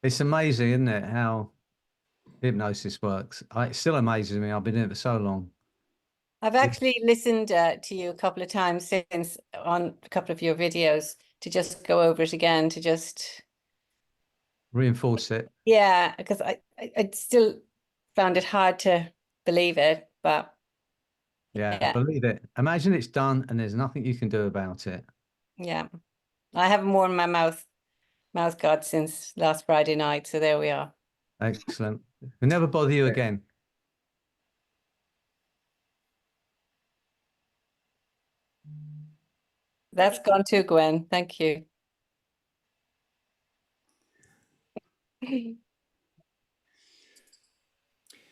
It's amazing, isn't it, how hypnosis works? It still amazes me. I've been doing it for so long. I've It actually listened to you a couple of times since on a couple of your videos to just go over it again, to just, reinforce it. yeah, because I still found it hard to believe it, but Yeah, yeah, believe it. Imagine it's done and there's nothing you can do about it. yeah. I haven't worn my mouth guard since last Friday night, so there we are. Excellent. We'll never bother you again. That's gone too, Gwen. Thank you.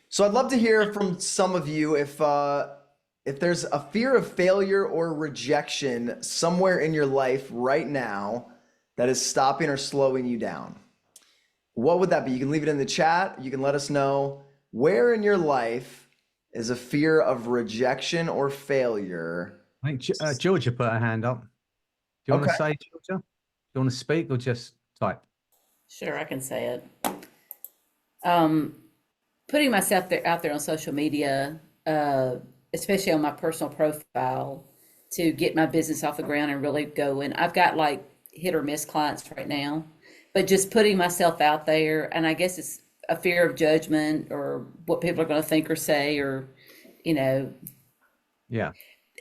So I'd love to hear from some of you if there's a fear of failure or rejection somewhere in your life right now that is stopping or slowing you down. What would that be? You can leave it in the chat. You can let us know where in your life is a fear of rejection or failure. I think Georgia put her hand up. Do you want to Okay. say, Georgia? Do you want to speak or just type? Sure, I can say it. Um, Putting myself there out there on social media, especially on my personal profile, to get my business off the ground and really go. And I've got like hit or miss clients right now, but just putting myself out there, and I guess it's a fear of judgment or what people are going to think or say, or you know. Yeah.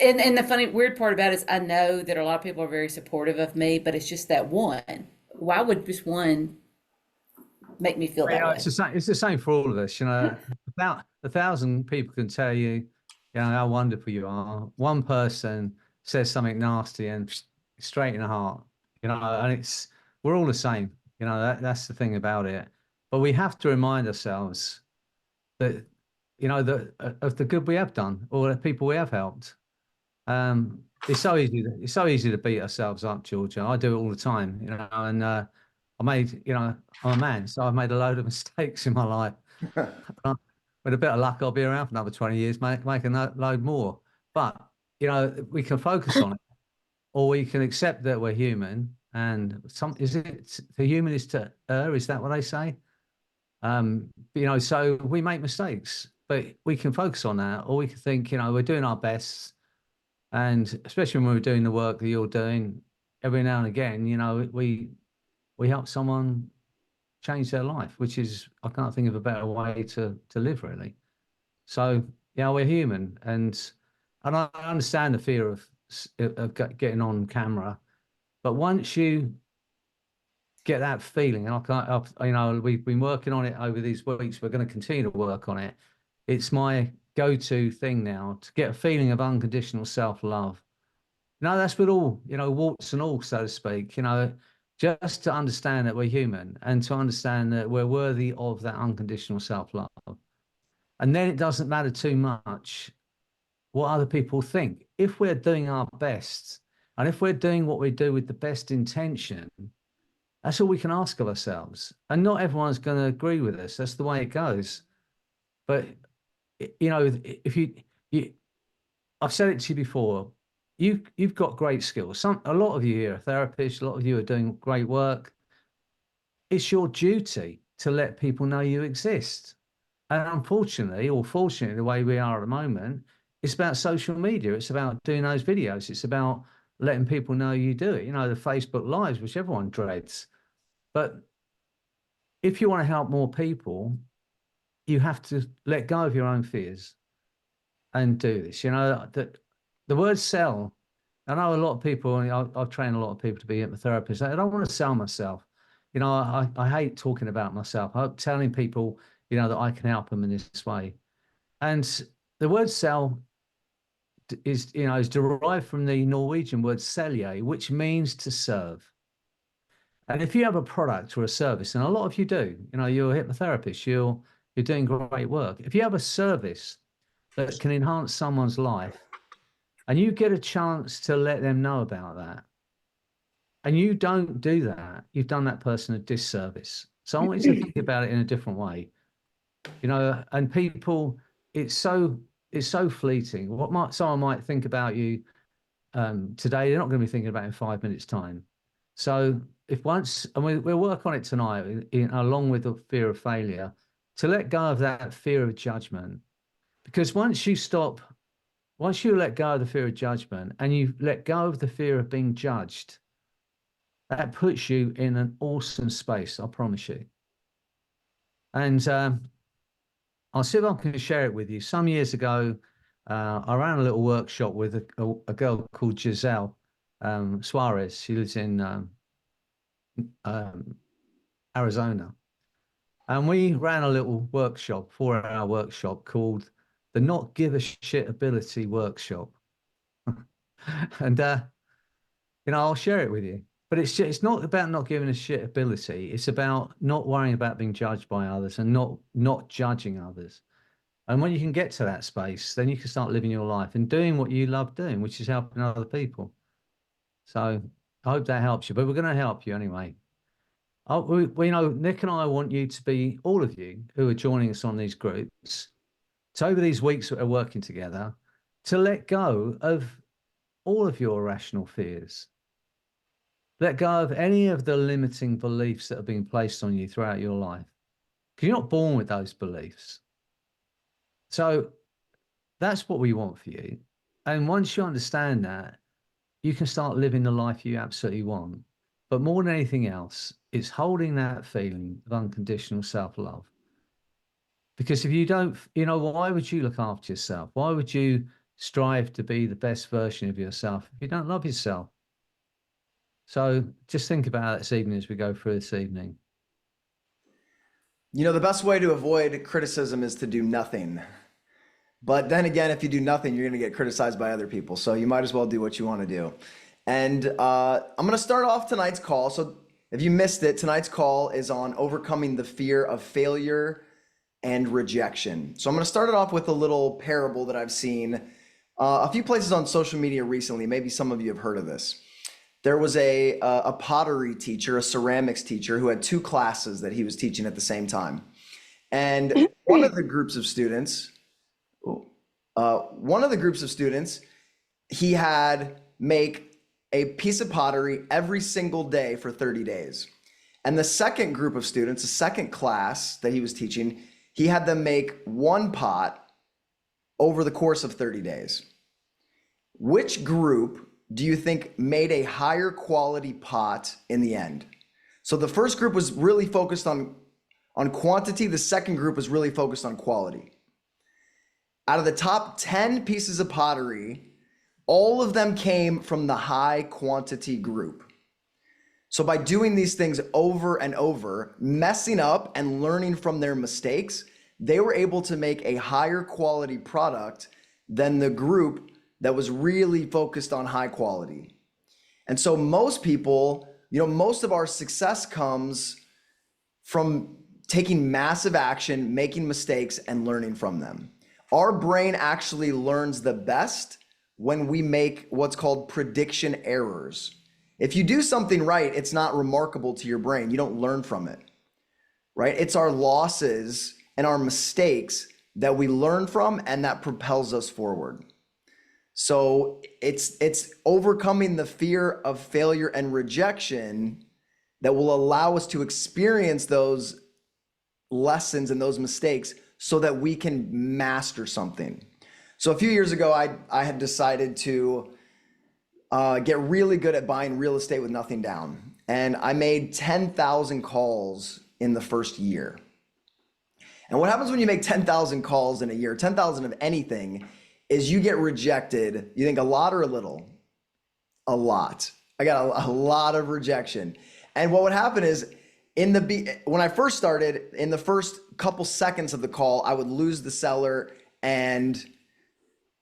And the funny weird part about it is I know that a lot of people are very supportive of me, but it's just that one. Why would just one make me feel that Yeah, way? it's the same for all of us. About 1,000 people can tell you, how wonderful you are. One person says something nasty and straight in the heart, and we're all the same. That's the thing about it. But we have to remind ourselves that, of the good we have done or the people we have helped. It's so easy to beat ourselves up, Georgia. I do it all the time, and I'm a man, so I've made a load of mistakes in my life. With a bit of luck, I'll be around for another 20 years, make a load more. But, we can focus on it, or we can accept that we're human. And is it the human is to err? Is that what they say? So we make mistakes, but we can focus on that, or we can think, we're doing our best. And especially when we're doing the work that you're doing, every now and again, we help someone change their life, which is, I can't think of a better way to live, really. So yeah, we're human, and I understand the fear of getting on camera, but once you get that feeling, and we've been working on it over these weeks. We're going to continue to work on it. It's my go-to thing now to get a feeling of unconditional self-love. That's with all, warts and all, so to speak, just to understand that we're human and to understand that we're worthy of that unconditional self-love. And then it doesn't matter too much what other people think. If we're doing our best and if we're doing what we do with the best intention, that's all we can ask of ourselves. And not everyone's going to agree with us. That's the way it goes. But, if you I've said it to you before, you've got great skills. A lot of you here are therapists, a lot of you are doing great work. It's your duty to let people know you exist. And unfortunately, or fortunately, the way we are at the moment, it's about social media. It's about doing those videos. It's about letting people know you do it. The Facebook Lives, which everyone dreads. But if you want to help more people, you have to let go of your own fears and do this. That the word sell. I know a lot of people, and I've trained a lot of people to be hypnotherapists. I don't want to sell myself. I hate talking about myself. I'm telling people, that I can help them in this way. And the word sell is derived from the Norwegian word selje, which means to serve. And if you have a product or a service, and a lot of you do, you're a hypnotherapist, you're doing great work. If you have a service that can enhance someone's life, and you get a chance to let them know about that, and you don't do that, you've done that person a disservice. So I want you to think about it in a different way, and people, it's so fleeting. Someone might think about you today, they're not going to be thinking about in 5 minutes' time. So if once, and we'll work on it tonight, along with the fear of failure, to let go of that fear of judgment. Because once you let go of the fear of judgment and you let go of the fear of being judged, that puts you in an awesome space, I promise you. And I'll see if I can share it with you. Some years ago, I ran a little workshop with a girl called Giselle Suarez. She lives in Arizona. And we ran a little workshop, 4-hour workshop called the Not Give a Shit Ability Workshop. And, I'll share it with you. But it's not about not giving a shit ability. It's about not worrying about being judged by others and not judging others. And when you can get to that space, then you can start living your life and doing what you love doing, which is helping other people. So I hope that helps you, but we're going to help you anyway. We know Nick and I want you to be, all of you who are joining us on these groups, so over these weeks that we're working together, to let go of all of your irrational fears. Let go of any of the limiting beliefs that have been placed on you throughout your life. Because you're not born with those beliefs. So that's what we want for you. And once you understand that, you can start living the life you absolutely want. But more than anything else, it's holding that feeling of unconditional self-love. Because if you don't, why would you look after yourself? Why would you strive to be the best version of yourself if you don't love yourself? So just think about it this evening as we go through this evening. The best way to avoid criticism is to do nothing. But then again, if you do nothing, you're going to get criticized by other people. So you might as well do what you want to do. And I'm going to start off tonight's call. So if you missed it, tonight's call is on overcoming the fear of failure and rejection. So I'm going to start it off with a little parable that I've seen a few places on social media recently. Maybe some of you have heard of this. There was a pottery teacher, a ceramics teacher, who had 2 classes that he was teaching at the same time. And one of the groups of students, he had make a piece of pottery every single day for 30 days. And the second group of students, the second class that he was teaching, he had them make 1 pot over the course of 30 days. Which group do you think made a higher quality pot in the end? So the first group was really focused on quantity. The second group was really focused on quality. Out of the top 10 pieces of pottery, all of them came from the high quantity group. So by doing these things over and over, messing up and learning from their mistakes, they were able to make a higher quality product than the group that was really focused on high quality. And so most people, most of our success comes from taking massive action, making mistakes, and learning from them. Our brain actually learns the best when we make what's called prediction errors. If you do something right, it's not remarkable to your brain. You don't learn from it, right? It's our losses and our mistakes that we learn from and that propels us forward. So it's overcoming the fear of failure and rejection that will allow us to experience those lessons and those mistakes so that we can master something. So a few years ago, I had decided to get really good at buying real estate with nothing down. And I made 10,000 calls in the first year. And what happens when you make 10,000 calls in a year, 10,000 of anything, is you get rejected. You think a lot or a little? A lot. I got a lot of rejection. And what would happen is when I first started, in the first couple seconds of the call, I would lose the seller and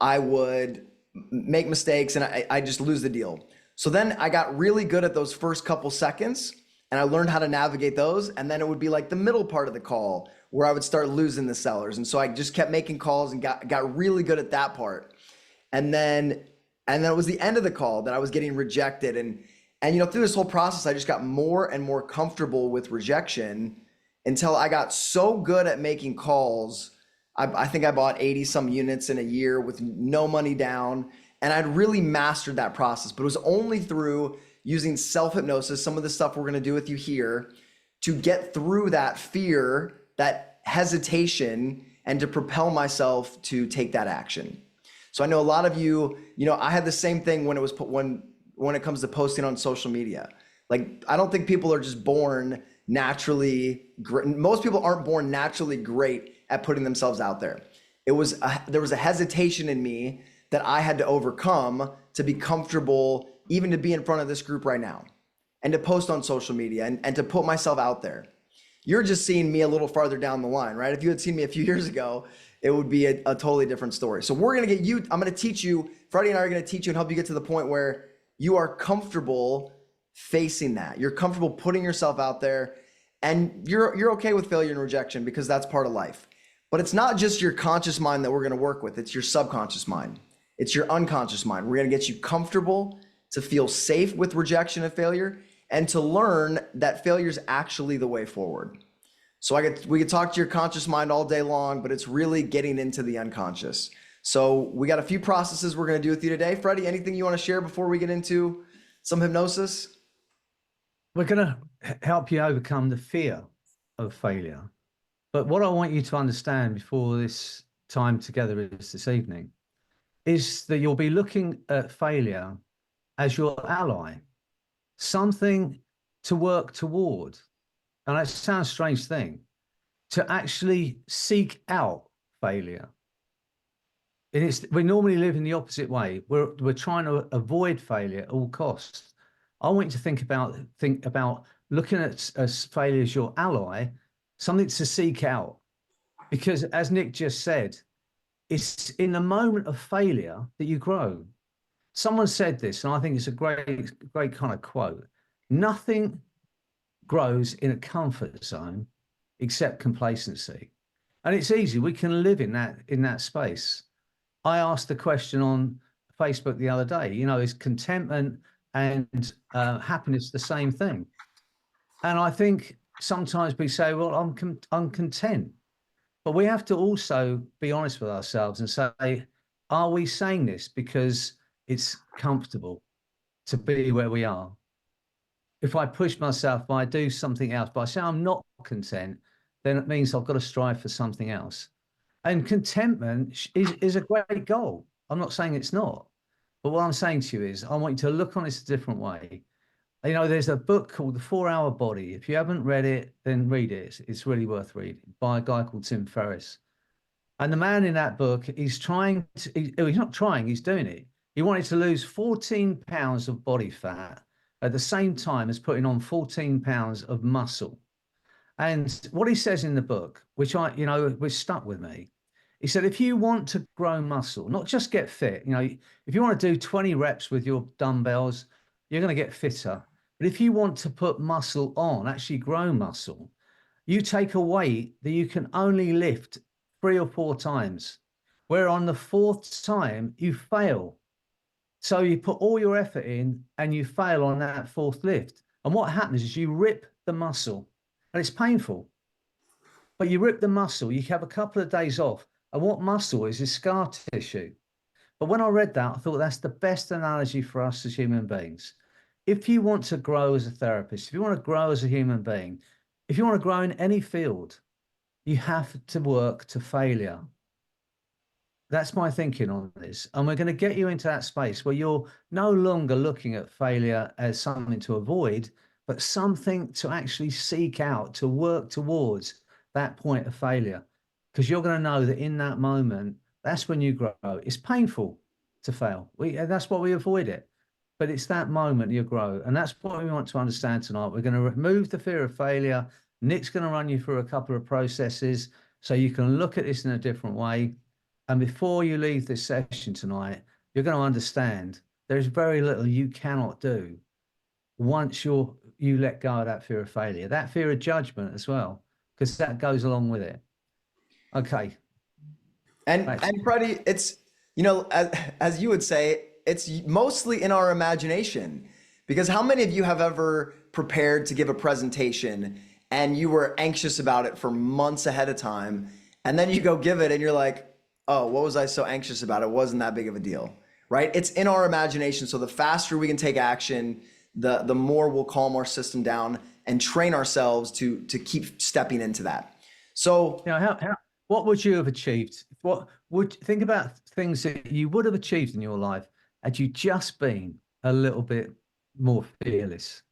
I would make mistakes and I just lose the deal. So then I got really good at those first couple seconds and I learned how to navigate those. And then it would be like the middle part of the call where I would start losing the sellers. And so I just kept making calls and got really good at that part. And then it was the end of the call that I was getting rejected. And through this whole process, I just got more and more comfortable with rejection until I got so good at making calls. I think I bought 80 some units in a year with no money down. And I'd really mastered that process, but it was only through using self-hypnosis, some of the stuff we're going to do with you here, to get through that fear, that hesitation, and to propel myself to take that action. So I know a lot of you, I had the same thing when it comes to posting on social media. Like, I don't think people are just born naturally great. Most people aren't born naturally great at putting themselves out there. There was a hesitation in me that I had to overcome to be comfortable, even to be in front of this group right now and to post on social media and to put myself out there. You're just seeing me a little farther down the line, right? If you had seen me a few years ago, it would be a totally different story. So I'm going to teach you, Freddie and I are going to teach you and help you get to the point where you are comfortable facing that. You're comfortable putting yourself out there, and you're okay with failure and rejection because that's part of life. But it's not just your conscious mind that we're going to work with. It's your subconscious mind. It's your unconscious mind. We're going to get you comfortable to feel safe with rejection and failure, and to learn that failure is actually the way forward. So we could talk to your conscious mind all day long, but it's really getting into the unconscious. So we got a few processes we're going to do with you today. Freddie, anything you want to share before we get into some hypnosis? We're going to help you overcome the fear of failure. But what I want you to understand before this time together is this evening is that you'll be looking at failure as your ally, something to work toward. And that sounds a strange thing, to actually seek out failure. And we normally live in the opposite way. We're trying to avoid failure at all costs. I want you to think about looking at failure as your ally, something to seek out. Because as Nick just said, it's in the moment of failure that you grow. Someone said this, and I think it's a great kind of quote. Nothing grows in a comfort zone except complacency. And it's easy. We can live in that space. I asked the question on Facebook the other day, is contentment and happiness the same thing? And I think sometimes we say, well, I'm content. But we have to also be honest with ourselves and say, are we saying this because it's comfortable to be where we are? If I push myself, if I do something else, but I say I'm not content, then it means I've got to strive for something else. And contentment is a great goal. I'm not saying it's not. But what I'm saying to you is I want you to look on this a different way. There's a book called The 4-Hour Body. If you haven't read it, then read it. It's really worth reading, by a guy called Tim Ferriss. And the man in that book, he's not trying, he's doing it. He wanted to lose 14 pounds of body fat at the same time as putting on 14 pounds of muscle. And what he says in the book, which which stuck with me, he said, if you want to grow muscle, not just get fit, if you want to do 20 reps with your dumbbells, you're going to get fitter. But if you want to put muscle on, actually grow muscle, you take a weight that you can only lift 3 or 4 times, where on the 4th time you fail. So you put all your effort in and you fail on that 4th lift. And what happens is you rip the muscle, and it's painful. But you rip the muscle, you have a couple of days off. And what muscle is scar tissue. But when I read that, I thought that's the best analogy for us as human beings. If you want to grow as a therapist, if you want to grow as a human being, if you want to grow in any field, you have to work to failure. That's my thinking on this. And we're going to get you into that space where you're no longer looking at failure as something to avoid, but something to actually seek out, to work towards that point of failure. Because you're going to know that in that moment, that's when you grow. It's painful to fail. That's why we avoid it. But it's that moment you grow. And that's what we want to understand tonight. We're going to remove the fear of failure. Nick's going to run you through a couple of processes so you can look at this in a different way. And before you leave this session tonight, you're going to understand there's very little you cannot do once you let go of that fear of failure, that fear of judgment as well, because that goes along with it. Okay. And Freddie, it's, as you would say, it's mostly in our imagination, because how many of you have ever prepared to give a presentation and you were anxious about it for months ahead of time, and then you go give it and you're like, oh, what was I so anxious about? It wasn't that big of a deal, right? It's in our imagination. So the faster we can take action, the more we'll calm our system down and train ourselves to keep stepping into that. So, You know, what would you have achieved? What would think about things that you would have achieved in your life had you just been a little bit more fearless?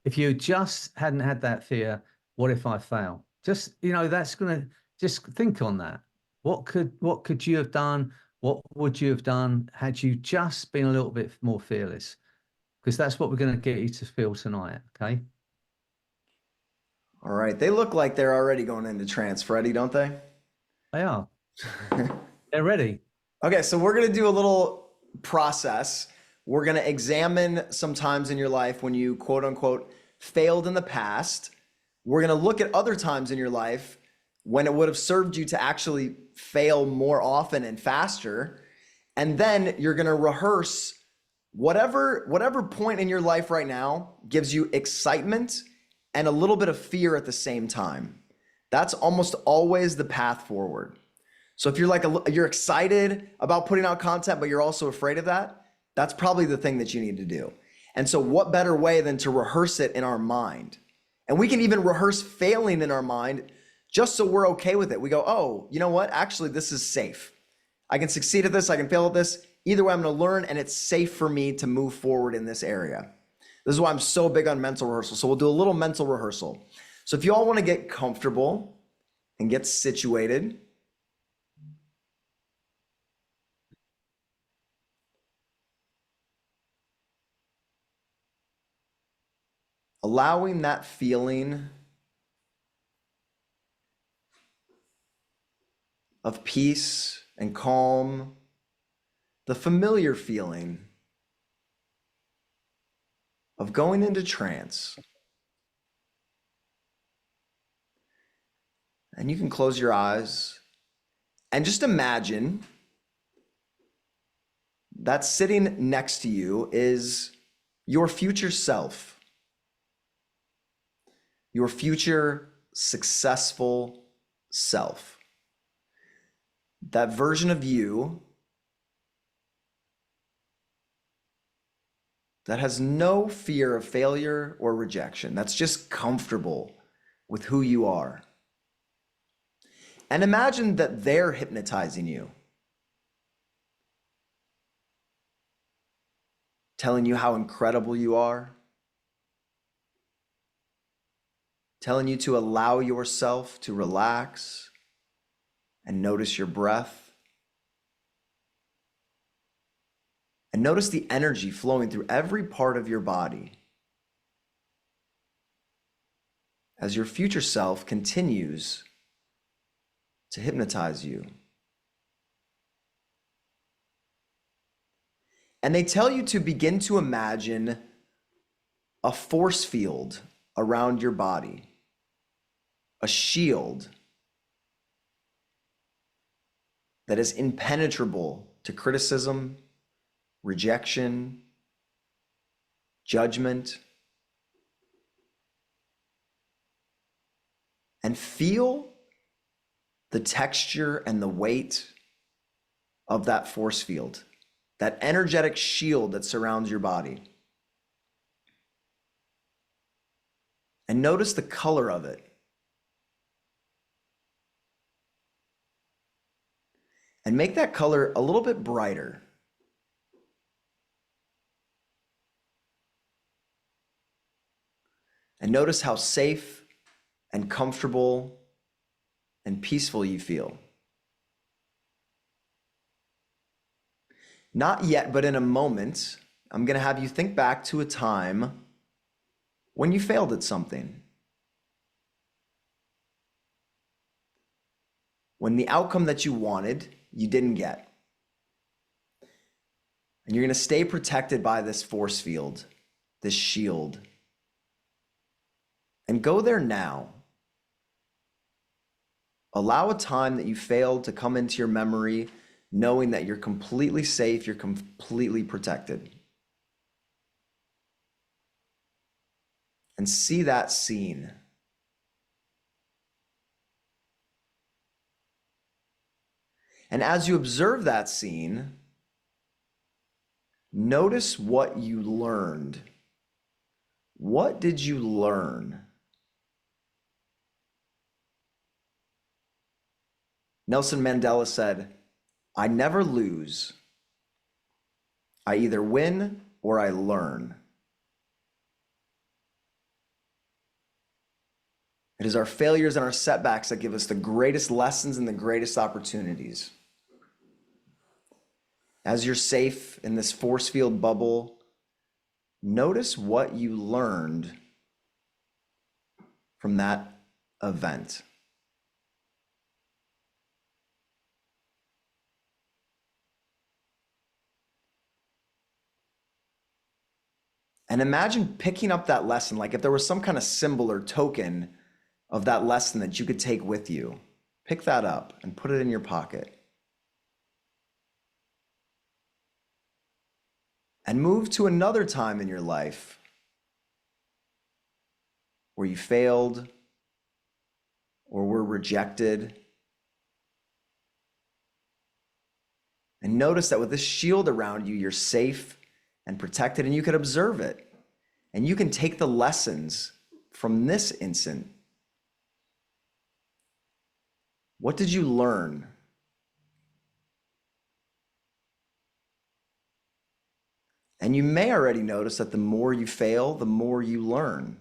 If you just hadn't had that fear, what if I fail? Just, you know, that's gonna just think on that. What could you have done? What would you have done had you just been a little bit more fearless? Because that's what we're going to get you to feel tonight. Okay. all right, they look like they're already going into trance, Freddie, don't they? They are. They're ready. Okay, so we're gonna do a little process. We're gonna examine some times in your life when you quote unquote failed in the past. We're gonna look at other times in your life when it would have served you to actually fail more often and faster. And then you're gonna rehearse whatever point in your life right now gives you excitement and a little bit of fear at the same time. That's almost always the path forward. So if you're like you're excited about putting out content, but you're also afraid of that, that's probably the thing that you need to do. And so what better way than to rehearse it in our mind? And we can even rehearse failing in our mind just so we're okay with it. We go, oh, you know what? Actually, this is safe. I can succeed at this. I can fail at this. Either way, I'm going to learn, and it's safe for me to move forward in this area. This is why I'm so big on mental rehearsal. So we'll do a little mental rehearsal. So if you all want to get comfortable and get situated, allowing that feeling of peace and calm, the familiar feeling of going into trance. And you can close your eyes and just imagine that sitting next to you is your future self, your future successful self. That version of you that has no fear of failure or rejection, that's just comfortable with who you are. And imagine that they're hypnotizing you, telling you how incredible you are, telling you to allow yourself to relax and notice your breath. And notice the energy flowing through every part of your body as your future self continues to hypnotize you. And they tell you to begin to imagine a force field around your body, a shield that is impenetrable to criticism, rejection, judgment. And feel the texture and the weight of that force field, that energetic shield that surrounds your body. And notice the color of it. And make that color a little bit brighter. And notice how safe and comfortable and peaceful you feel. Not yet, but in a moment, I'm going to have you think back to a time when you failed at something. When the outcome that you wanted, you didn't get. And you're going to stay protected by this force field, this shield. And go there now. Allow a time that you failed to come into your memory, knowing that you're completely safe, you're completely protected. And see that scene. And as you observe that scene, notice what you learned What did you learn? Nelson Mandela said, "I never lose. I either win or I learn." It is our failures and our setbacks that give us the greatest lessons and the greatest opportunities. As you're safe in this force field bubble, notice what you learned from that event. And imagine picking up that lesson, like if there was some kind of symbol or token of that lesson that you could take with you. Pick that up and put it in your pocket. And move to another time in your life where you failed or were rejected. And notice that with this shield around you, you're safe and protected, and you can observe it. And you can take the lessons from this instant. What did you learn? And you may already notice that the more you fail, the more you learn.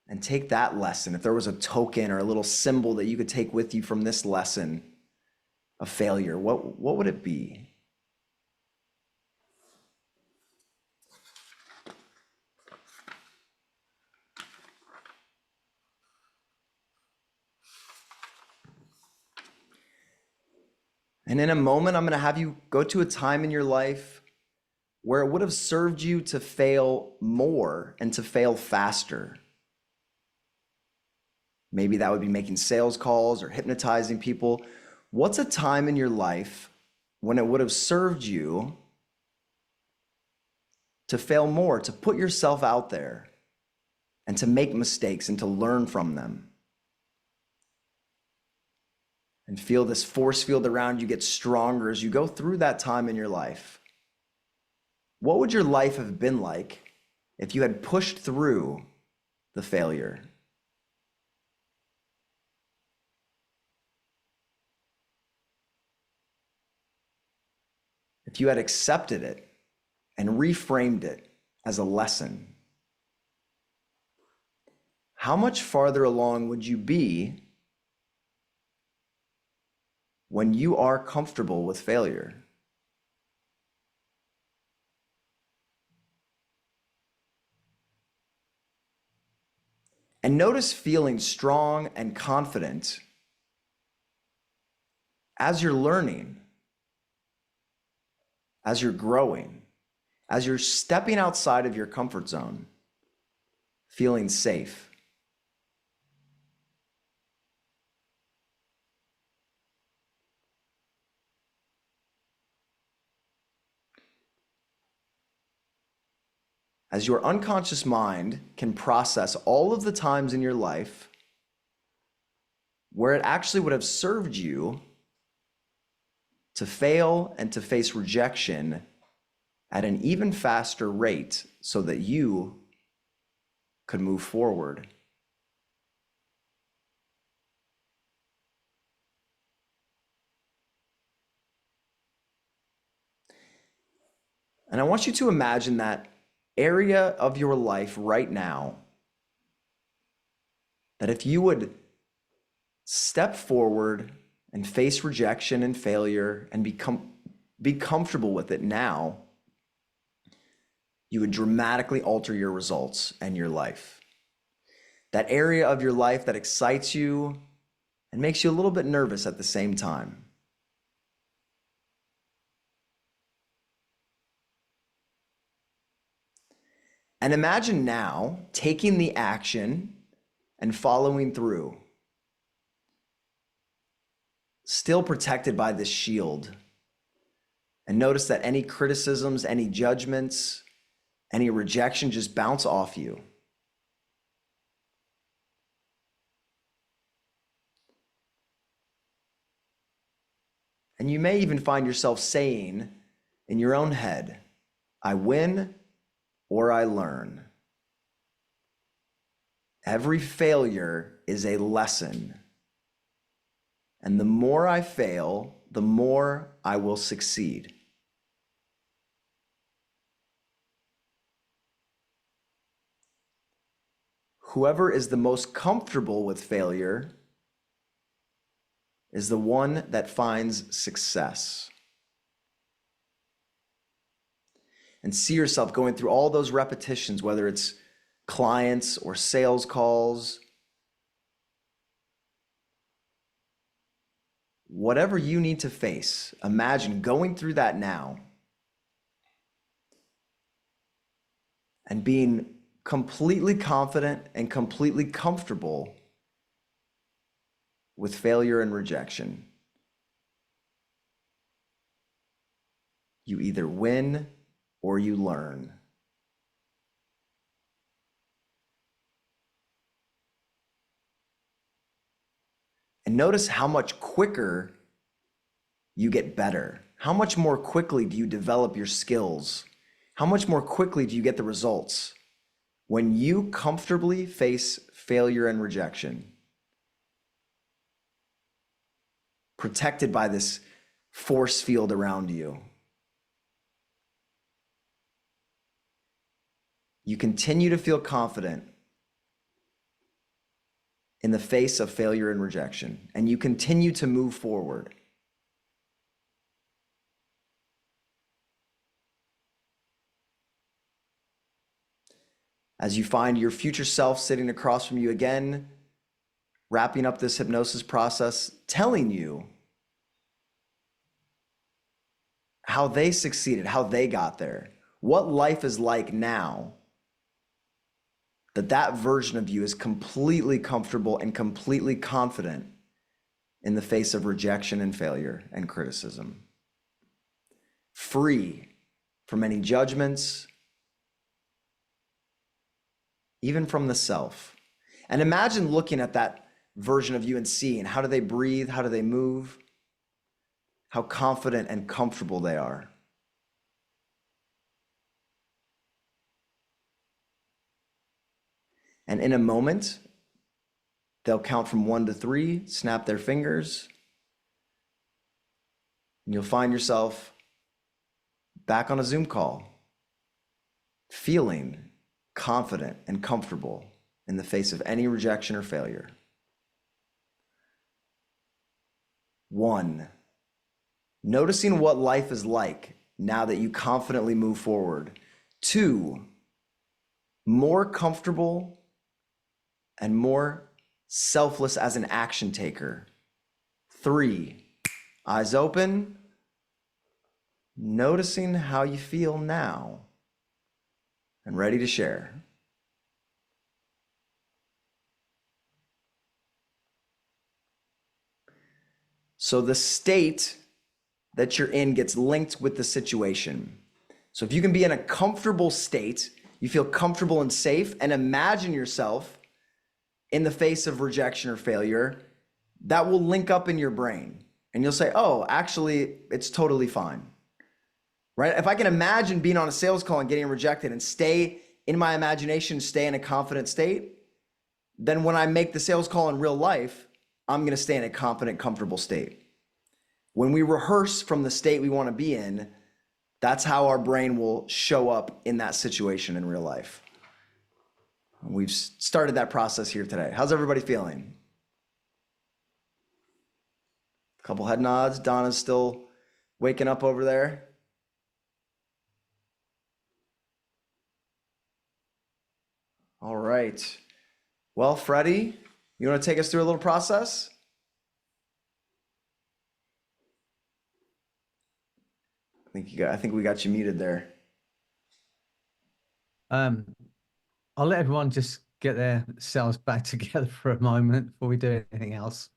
And take that lesson. If there was a token or a little symbol that you could take with you from this lesson of failure, what would it be? And in a moment, I'm going to have you go to a time in your life where it would have served you to fail more and to fail faster. Maybe that would be making sales calls or hypnotizing people. What's a time in your life when it would have served you to fail more, to put yourself out there and to make mistakes and to learn from them? And feel this force field around you get stronger as you go through that time in your life. What would your life have been like if you had pushed through the failure? If you had accepted it and reframed it as a lesson? How much farther along would you be when you are comfortable with failure? And notice feeling strong and confident as you're learning, as you're growing, as you're stepping outside of your comfort zone, feeling safe. As your unconscious mind can process all of the times in your life where it actually would have served you to fail and to face rejection at an even faster rate so that you could move forward. And I want you to imagine that area of your life right now, that if you would step forward and face rejection and failure and be comfortable with it now, you would dramatically alter your results and your life. That area of your life that excites you and makes you a little bit nervous at the same time. And imagine now taking the action and following through, still protected by this shield. And notice that any criticisms, any judgments, any rejection just bounce off you. And you may even find yourself saying in your own head, I win or I learn. Every failure is a lesson. And the more I fail, the more I will succeed. Whoever is the most comfortable with failure is the one that finds success. And see yourself going through all those repetitions, whether it's clients or sales calls, whatever you need to face. Imagine going through that now and being completely confident and completely comfortable with failure and rejection. You either win or you learn. And notice how much quicker you get better. How much more quickly do you develop your skills? How much more quickly do you get the results when you comfortably face failure and rejection? Protected by this force field around you. You continue to feel confident in the face of failure and rejection, and you continue to move forward. As you find your future self sitting across from you again, wrapping up this hypnosis process, telling you how they succeeded, how they got there, what life is like now, that version of you is completely comfortable and completely confident in the face of rejection and failure and criticism. Free from any judgments, even from the self. And imagine looking at that version of you and seeing, how do they breathe? How do they move? How confident and comfortable they are. And in a moment, they'll count from 1 to 3, snap their fingers, and you'll find yourself back on a Zoom call, feeling confident and comfortable in the face of any rejection or failure. 1, noticing what life is like now that you confidently move forward. 2, more comfortable and more selfless as an action taker. 3, eyes open, noticing how you feel now and ready to share. So the state that you're in gets linked with the situation. So if you can be in a comfortable state, you feel comfortable and safe, and imagine yourself in the face of rejection or failure, that will link up in your brain. And you'll say, oh, actually, it's totally fine. Right? If I can imagine being on a sales call and getting rejected and stay in my imagination, stay in a confident state, then when I make the sales call in real life, I'm going to stay in a confident, comfortable state. When we rehearse from the state we want to be in, that's how our brain will show up in that situation in real life. We've started that process here today. How's everybody feeling? A couple head nods. Donna's still waking up over there. All right. Well, Freddie, you want to take us through a little process? I think we got you muted there. I'll let everyone just get their selves back together for a moment before we do anything else.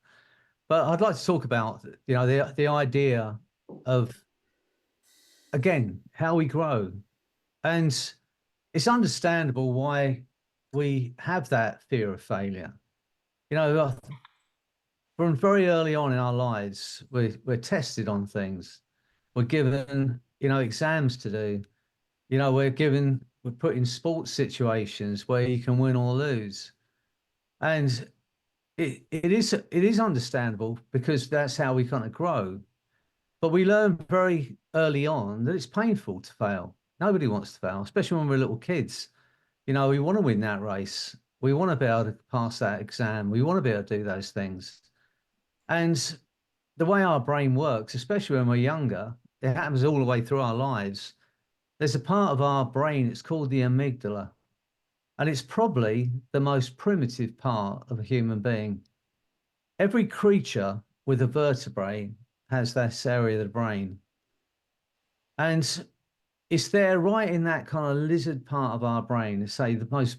But I'd like to talk about, the idea of, again, how we grow. And it's understandable why we have that fear of failure. from very early on in our lives, we're tested on things. We're given, exams to do. We're put in sports situations where you can win or lose. And it is understandable because that's how we kind of grow. But we learn very early on that it's painful to fail. Nobody wants to fail, especially when we're little kids. We want to win that race. We want to be able to pass that exam. We want to be able to do those things. And the way our brain works, especially when we're younger, it happens all the way through our lives. There's a part of our brain, it's called the amygdala. And it's probably the most primitive part of a human being. Every creature with a vertebrae has this area of the brain. And it's there right in that kind of lizard part of our brain, say the most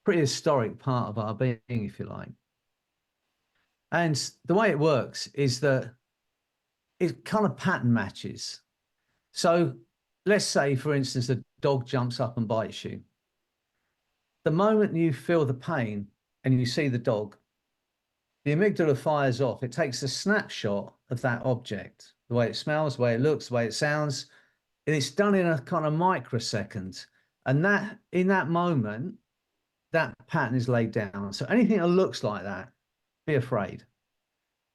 prehistoric part of our being, if you like. And the way it works is that it kind of pattern matches. So let's say, for instance, a dog jumps up and bites you. The moment you feel the pain and you see the dog, the amygdala fires off. It takes a snapshot of that object, the way it smells, the way it looks, the way it sounds, and it's done in a kind of microsecond. And that in that moment, that pattern is laid down. So anything that looks like that, be afraid.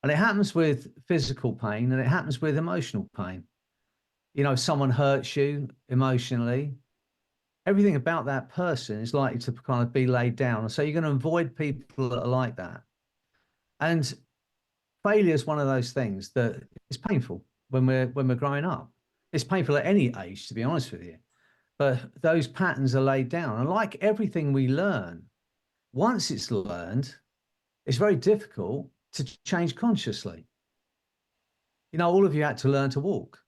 And it happens with physical pain and it happens with emotional pain. If someone hurts you emotionally, everything about that person is likely to kind of be laid down. And so you're going to avoid people that are like that. And failure is one of those things that is painful when we're growing up. It's painful at any age, to be honest with you. But those patterns are laid down. And like everything we learn, once it's learned, it's very difficult to change consciously. All of you had to learn to walk.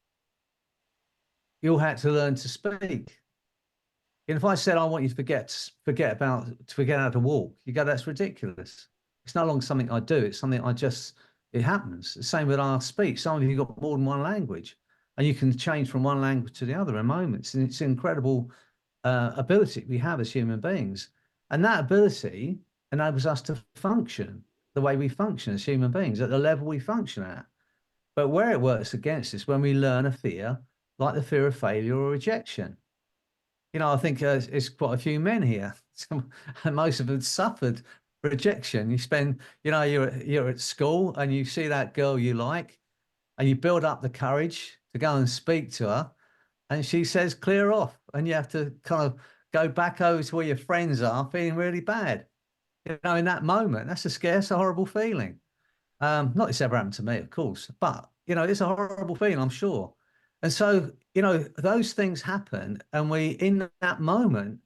You all had to learn to speak. And if I said I want you to forget how to walk, you go, that's ridiculous. It's no longer something I do. It's something it happens. The same with our speech. Some of you got more than one language, and you can change from one language to the other in moments. And it's an incredible ability we have as human beings. And that ability enables us to function the way we function as human beings at the level we function at. But where it works against us when we learn a fear, like the fear of failure or rejection. I think it's quite a few men here. And most of them suffered rejection. You spend, you're at school and you see that girl you like, and you build up the courage to go and speak to her, and she says, clear off. And you have to kind of go back over to where your friends are feeling really bad. In that moment, that's a scarce, a horrible feeling. Not it's ever happened to me, of course, but, it's a horrible feeling, I'm sure. And so, those things happen, and in that moment,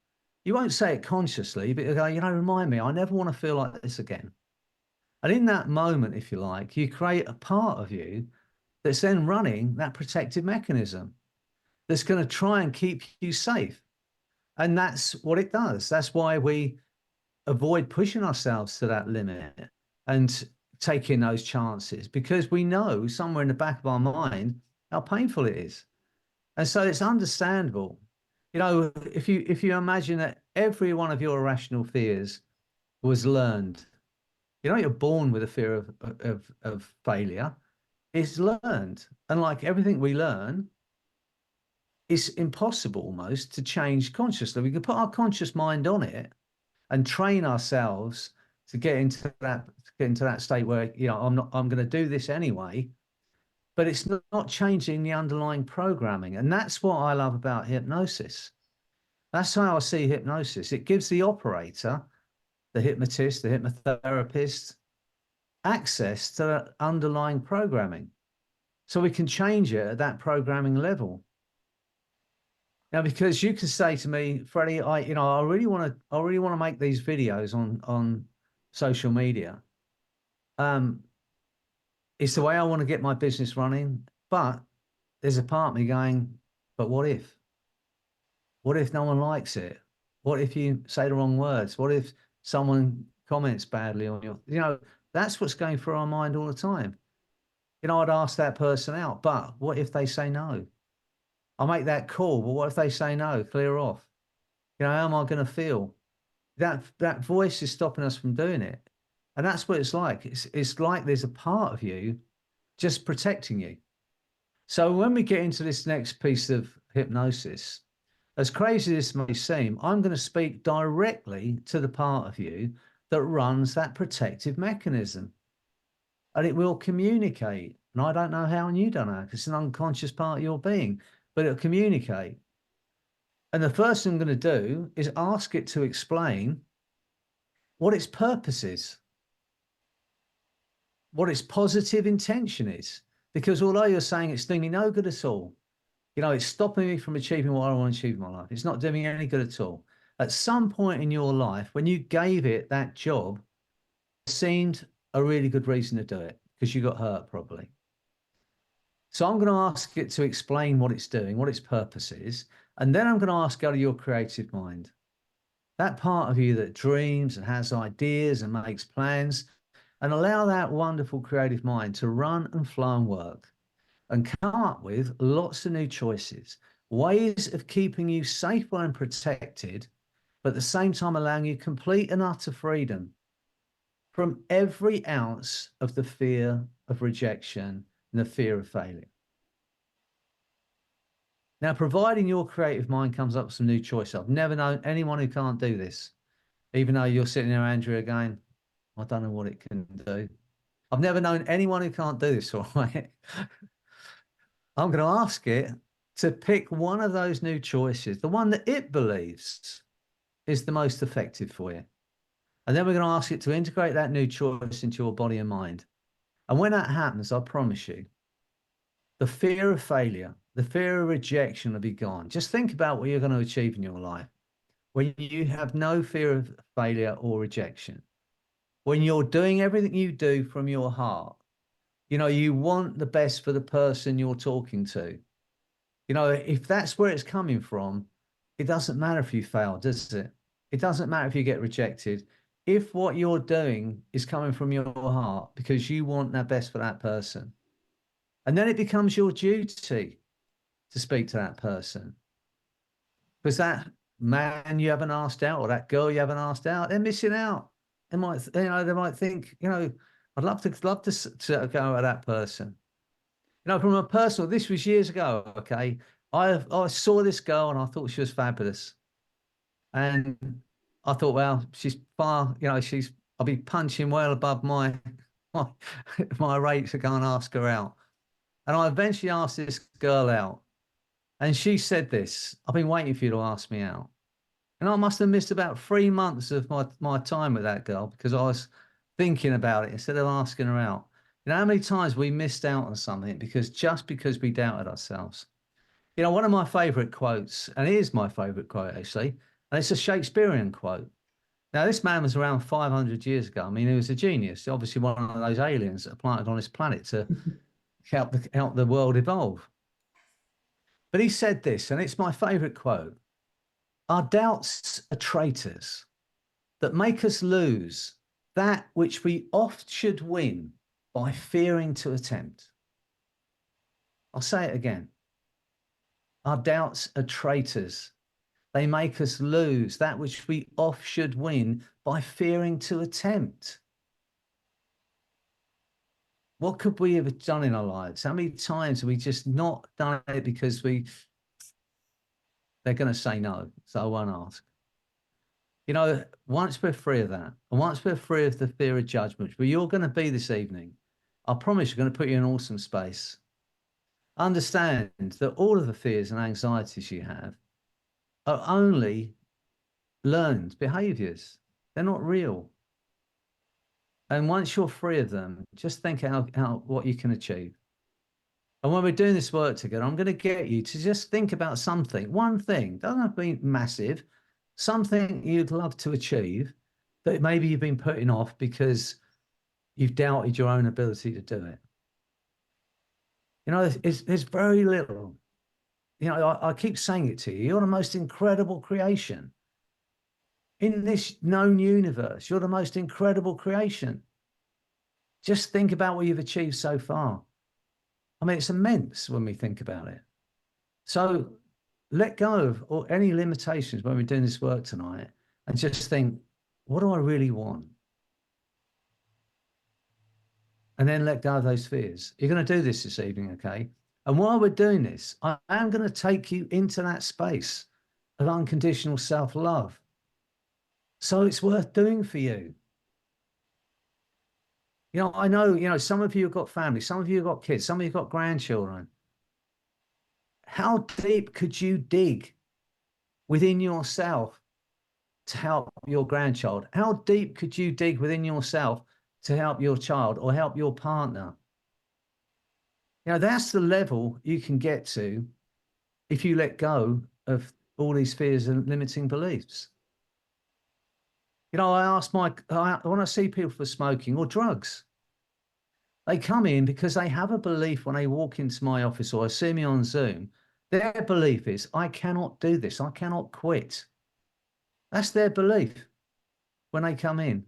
you won't say it consciously, but you go, remind me, I never want to feel like this again. And in that moment, if you like, you create a part of you that's then running that protective mechanism that's going to try and keep you safe. And that's what it does. That's why we avoid pushing ourselves to that limit and taking those chances, because we know somewhere in the back of our mind how painful it is. And so it's understandable. If you imagine that every one of your irrational fears was learned, you're born with a fear of failure. It's learned. And like everything we learn, it's impossible almost to change consciously. We can put our conscious mind on it and train ourselves to get into that state where, I'm going to do this anyway. But it's not changing the underlying programming. And that's what I love about hypnosis. That's how I see hypnosis. It gives the operator, the hypnotist, the hypnotherapist, access to that underlying programming. So we can change it at that programming level. Now, because you can say to me, Freddie, I really want to make these videos on social media. It's the way I want to get my business running, but there's a part of me going, but what if? What if no one likes it? What if you say the wrong words? What if someone comments badly on you? That's what's going through our mind all the time. I'd ask that person out, but what if they say no? I'll make that call, but what if they say no? Clear off. How am I going to feel? that voice is stopping us from doing it. And that's what it's like. It's like there's a part of you just protecting you. So when we get into this next piece of hypnosis, as crazy as this may seem, I'm going to speak directly to the part of you that runs that protective mechanism. And it will communicate. And I don't know how, and you don't know, because it's an unconscious part of your being, but it'll communicate. And the first thing I'm going to do is ask it to explain what its purpose is, what its positive intention is. Because although you're saying it's doing me no good at all, you know, it's stopping me from achieving what I want to achieve in my life. It's not doing me any good at all. At some point in your life, when you gave it that job, it seemed a really good reason to do it because you got hurt probably. So I'm going to ask it to explain what it's doing, what its purpose is. And then I'm going to ask out of your creative mind, that part of you that dreams and has ideas and makes plans, and allow that wonderful creative mind to run and flow and work and come up with lots of new choices, ways of keeping you safe and protected, but at the same time allowing you complete and utter freedom from every ounce of the fear of rejection and the fear of failure. Now, providing your creative mind comes up with some new choices. I've never known anyone who can't do this, even though you're sitting there, Andrea, going, I don't know what it can do. I've never known anyone who can't do this, all right? I'm going to ask it to pick one of those new choices, the one that it believes is the most effective for you. And then we're going to ask it to integrate that new choice into your body and mind. And when that happens, I promise you, the fear of failure, the fear of rejection will be gone. Just think about what you're going to achieve in your life when you have no fear of failure or rejection. When you're doing everything you do from your heart, you know, you want the best for the person you're talking to. You know, if that's where it's coming from, it doesn't matter if you fail, does it? It doesn't matter if you get rejected. If what you're doing is coming from your heart because you want the best for that person, and then it becomes your duty to speak to that person. Because that man you haven't asked out or that girl you haven't asked out, they're missing out. They might, you know, they might think, you know, I'd love to go at that person. You know, from a personal, this was years ago, okay? I saw this girl and I thought she was fabulous. And I thought, well, she's far, you know, I'll be punching well above my my rate to go and ask her out. And I eventually asked this girl out. And she said this, I've been waiting for you to ask me out. And I must have missed about 3 months of my time with that girl because I was thinking about it instead of asking her out. You know how many times we missed out on something just because we doubted ourselves? You know, one of my favorite quotes, and it is my favorite quote actually, and it's a Shakespearean quote. Now, this man was around 500 years ago. I mean, he was a genius, obviously one of those aliens that are planted on this planet to help the world evolve. But he said this, and it's my favorite quote. Our doubts are traitors that make us lose that which we oft should win by fearing to attempt. I'll say it again. Our doubts are traitors. They make us lose that which we oft should win by fearing to attempt. What could we have done in our lives? How many times have we just not done it because they're going to say no, so I won't ask. You know, once we're free of that, and once we're free of the fear of judgment, where you're going to be this evening, I promise you're going to put you in an awesome space. Understand that all of the fears and anxieties you have are only learned behaviors. They're not real. And once you're free of them, just think how what you can achieve. And when we're doing this work together, I'm going to get you to just think about something, one thing, doesn't have to be massive, something you'd love to achieve that maybe you've been putting off because you've doubted your own ability to do it. You know, there's very little. You know, I keep saying it to you. You're the most incredible creation. In this known universe, you're the most incredible creation. Just think about what you've achieved so far. I mean, it's immense when we think about it. So let go of any limitations when we're doing this work tonight and just think, what do I really want? And then let go of those fears. You're going to do this evening, okay? And while we're doing this, I am going to take you into that space of unconditional self-love. So it's worth doing for you. You know, I know, you know, some of you have got family, some of you have got kids, some of you have got grandchildren. How deep could you dig within yourself to help your grandchild? How deep could you dig within yourself to help your child or help your partner? You know, that's the level you can get to if you let go of all these fears and limiting beliefs. You know, when I see people for smoking or drugs, they come in because they have a belief when they walk into my office or see me on Zoom. Their belief is, I cannot do this. I cannot quit. That's their belief when they come in.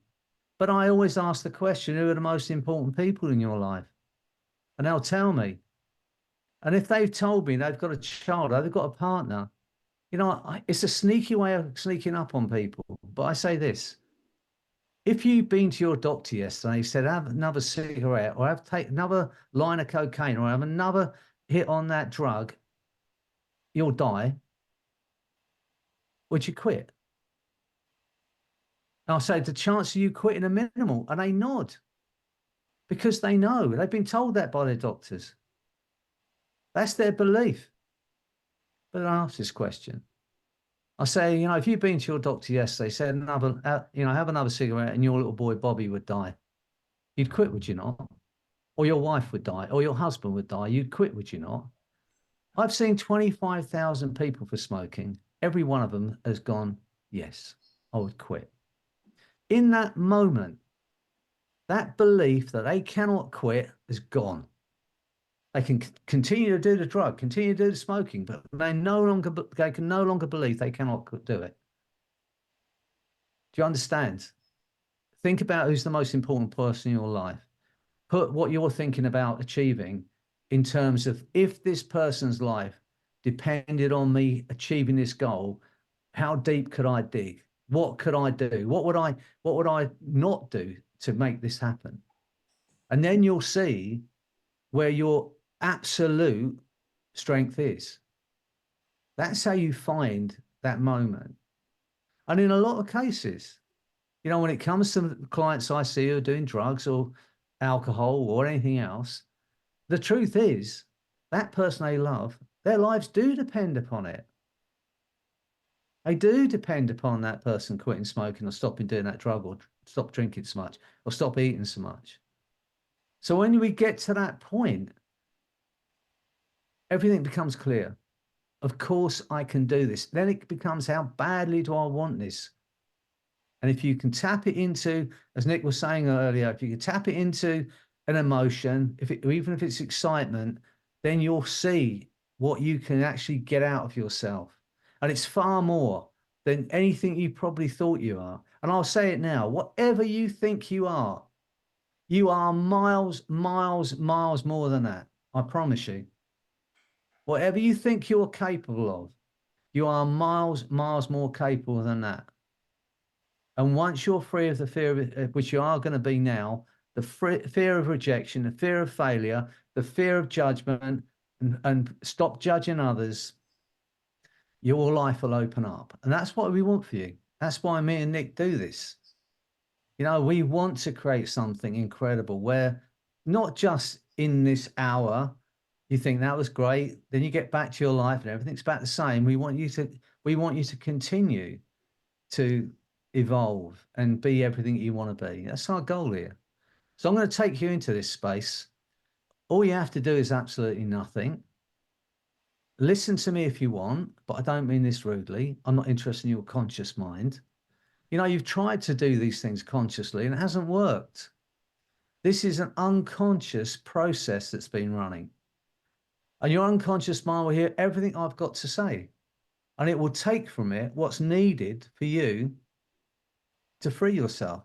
But I always ask the question, who are the most important people in your life? And they'll tell me. And if they've told me they've got a child, or they've got a partner, you know, it's a sneaky way of sneaking up on people. But I say this, if you've been to your doctor yesterday, he said, have another cigarette or take another line of cocaine or have another hit on that drug, you'll die. Would you quit? And I'll say the chance of you quitting are minimal. And they nod because they know they've been told that by their doctors. That's their belief. But I ask this question. I say, you know, if you've been to your doctor yesterday, said another, you know, have another cigarette and your little boy Bobby would die, you'd quit, would you not? Or your wife would die, or your husband would die, you'd quit, would you not? I've seen 25,000 people for smoking. Every one of them has gone, yes, I would quit. In that moment, that belief that they cannot quit is gone. They can continue to do the drug, continue to do the smoking, but they can no longer believe they cannot do it. Do you understand? Think about who's the most important person in your life. Put what you're thinking about achieving in terms of, if this person's life depended on me achieving this goal, how deep could I dig? What could I do? What would I not do to make this happen? And then you'll see where your absolute strength is. That's how you find that moment. And in a lot of cases, you know, when it comes to clients I see who are doing drugs or alcohol or anything else, the truth is that person they love, their lives do depend upon it. They do depend upon that person quitting smoking or stopping doing that drug or stop drinking so much or stop eating so much. So when we get to that point, everything becomes clear. Of course, I can do this. Then it becomes, how badly do I want this? And if you can tap it into, as Nick was saying earlier, if you can tap it into an emotion, even if it's excitement, then you'll see what you can actually get out of yourself. And it's far more than anything you probably thought you are. And I'll say it now, whatever you think you are miles, miles, miles more than that. I promise you. Whatever you think you're capable of, you are miles, miles more capable than that. And once you're free of the fear of it, which you are going to be now, the fear of rejection, the fear of failure, the fear of judgment, and stop judging others, your life will open up. And that's what we want for you. That's why me and Nick do this. You know, we want to create something incredible where not just in this hour, you think that was great, then you get back to your life and everything's back the same. We want you to continue to evolve and be everything you want to be. That's our goal here. So I'm going to take you into this space. All you have to do is absolutely nothing. Listen to me if you want, but I don't mean this rudely. I'm not interested in your conscious mind. You know, you've tried to do these things consciously and it hasn't worked. This is an unconscious process that's been running. And your unconscious mind will hear everything I've got to say. And it will take from it what's needed for you to free yourself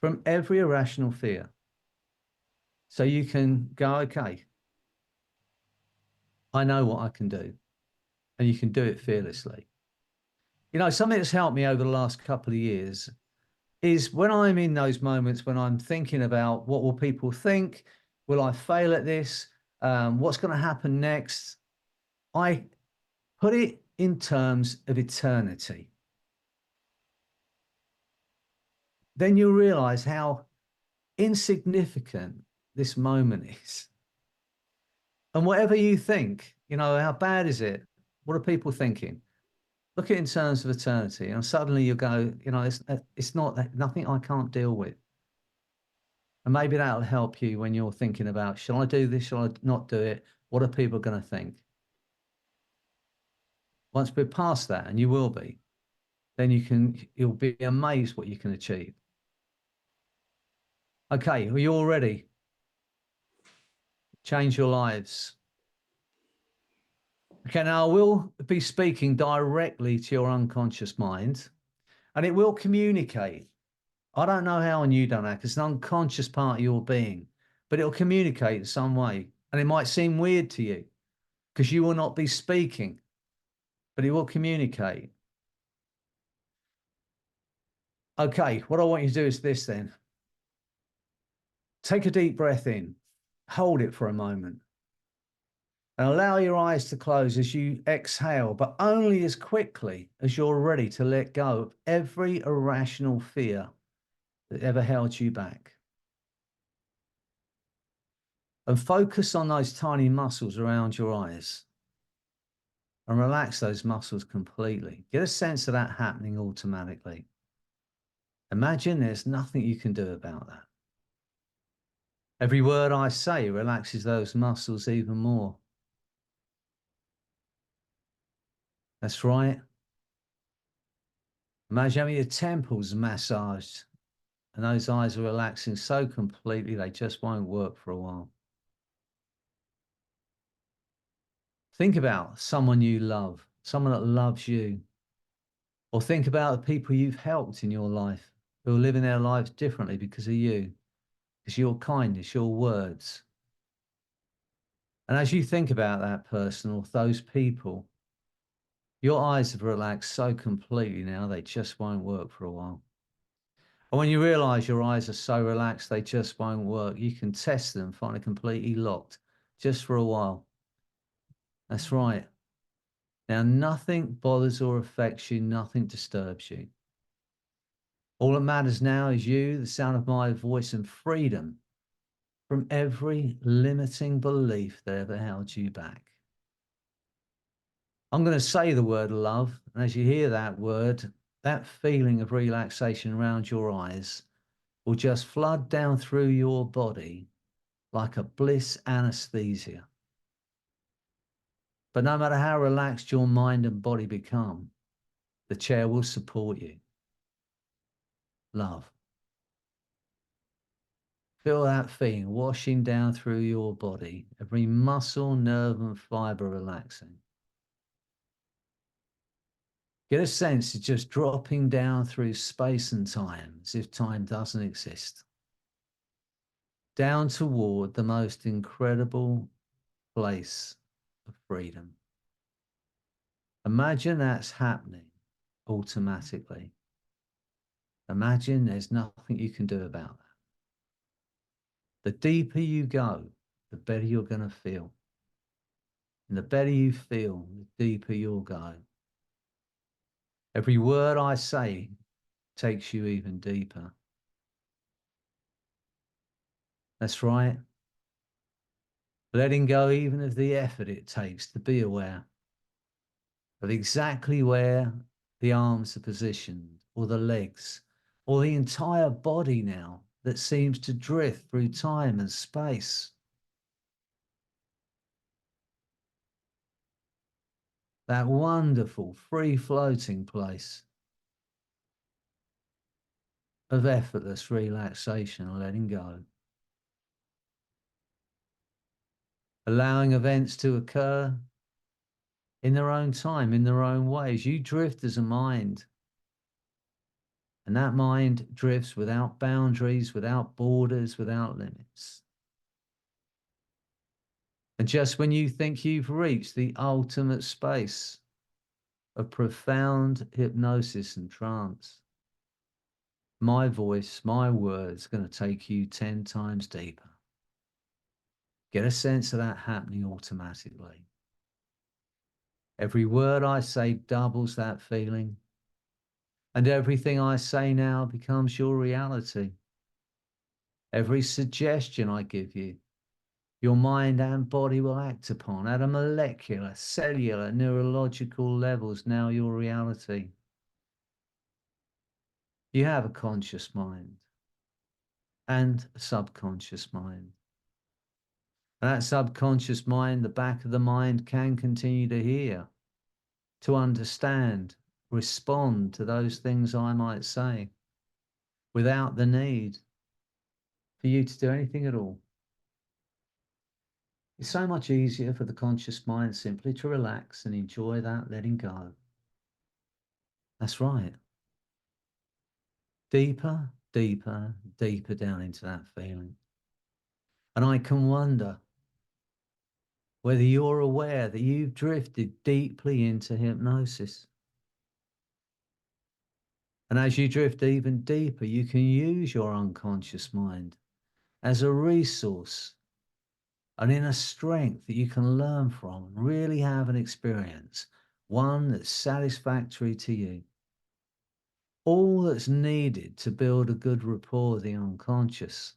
from every irrational fear. So you can go, okay, I know what I can do. And you can do it fearlessly. You know, something that's helped me over the last couple of years is when I'm in those moments when I'm thinking about what will people think? Will I fail at this? What's going to happen next? I put it in terms of eternity. Then you'll realize how insignificant this moment is. And whatever you think, you know, how bad is it? What are people thinking? Look at it in terms of eternity, and suddenly you go, you know, it's not nothing I can't deal with. And maybe that'll help you when you're thinking about, shall I do this? Shall I not do it? What are people going to think? Once we're past that, and you will be, then you'll be amazed what you can achieve. Okay, are you all ready? Change your lives. Okay, now I will be speaking directly to your unconscious mind, and it will communicate. I don't know how, and you don't know, because it's an unconscious part of your being, but it'll communicate in some way. And it might seem weird to you because you will not be speaking, but it will communicate. Okay, what I want you to do is this then. Take a deep breath in, hold it for a moment, and allow your eyes to close as you exhale, but only as quickly as you're ready to let go of every irrational fear that ever held you back. And focus on those tiny muscles around your eyes and relax those muscles completely. Get a sense of that happening automatically. Imagine there's nothing you can do about that. Every word I say relaxes those muscles even more. That's right. Imagine having your temples massaged and those eyes are relaxing so completely they just won't work for a while. Think about someone you love, someone that loves you, or think about the people you've helped in your life who are living their lives differently because of you, because your kindness, your words. And as you think about that person or those people, your eyes have relaxed so completely now they just won't work for a while. And when you realize your eyes are so relaxed they just won't work, you can test them, find it completely locked just for a while. That's right. Now, nothing bothers or affects you, nothing disturbs you. All that matters now is you, the sound of my voice, and freedom from every limiting belief that ever held you back. I'm going to say the word love, and as you hear that word, that feeling of relaxation around your eyes will just flood down through your body like a bliss anesthesia. But no matter how relaxed your mind and body become, the chair will support you. Love. Feel that feeling washing down through your body, every muscle, nerve, and fiber relaxing. Get a sense of just dropping down through space and time as if time doesn't exist. Down toward the most incredible place of freedom. Imagine that's happening automatically. Imagine there's nothing you can do about that. The deeper you go, the better you're going to feel. And the better you feel, the deeper you'll go. Every word I say takes you even deeper. That's right. Letting go even of the effort it takes to be aware of exactly where the arms are positioned, or the legs, or the entire body now that seems to drift through time and space. That wonderful free-floating place of effortless relaxation and letting go. Allowing events to occur in their own time, in their own ways. You drift as a mind. And that mind drifts without boundaries, without borders, without limits. And just when you think you've reached the ultimate space of profound hypnosis and trance. My voice, my words, going to take you 10 times deeper. Get a sense of that happening automatically. Every word I say doubles that feeling, and everything I say now becomes your reality. Every suggestion I give you, your mind and body will act upon at a molecular, cellular, neurological levels, now your reality. You have a conscious mind and a subconscious mind. And that subconscious mind, the back of the mind, can continue to hear, to understand, respond to those things I might say without the need for you to do anything at all. It's so much easier for the conscious mind simply to relax and enjoy that letting go. That's right. Deeper, deeper, deeper down into that feeling. And I can wonder whether you're aware that you've drifted deeply into hypnosis. And as you drift even deeper, you can use your unconscious mind as a resource, an inner strength that you can learn from and really have an experience, one that's satisfactory to you. All that's needed to build a good rapport with the unconscious